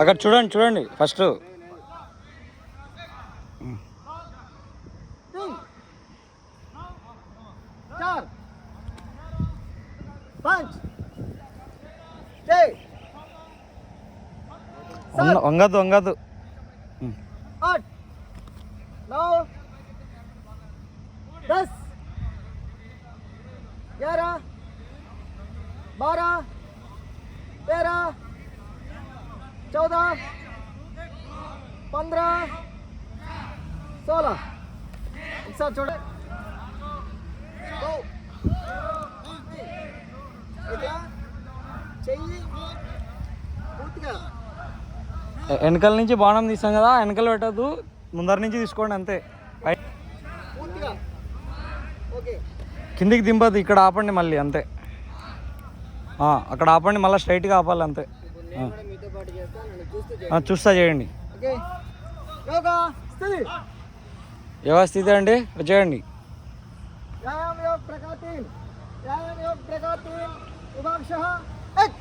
అక్కడ చూడండి చూడండి ఫస్ట్. 4 5 6 వంగదు వంగదు. 8 9 10 11 12 13 14 15 16. ఒకసారి చూడండి. ఇట్లా చెయ్యి పూర్తిగా వెనకాల నుంచి బాణం తీస్తాం కదా, వెనకాల పెట్టద్దు, ముందర నుంచి తీసుకోండి అంతే. పూర్తిగా ఓకే. కిందికి దింపదు, ఇక్కడ ఆపండి మళ్ళీ అంతే. అక్కడ ఆపండి, మళ్ళీ స్ట్రైట్గా ఆపాలి అంతే. మీతో పాటు చూస్తా చేయండి. ఓకే. యోగా స్థితి వ్యవస్థితి అండి వచ్చేయండి. व्यायाम योग प्रकार 3 व्यायाम योग प्रकार 3 उभाक्षः 1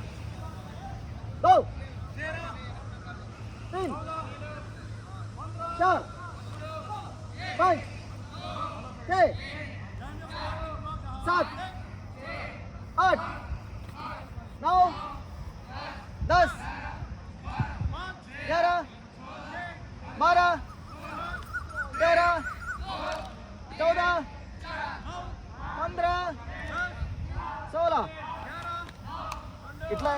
2 3 4 5 6 7 8 9 10 11 12 13 14 15 16. ఇట్లా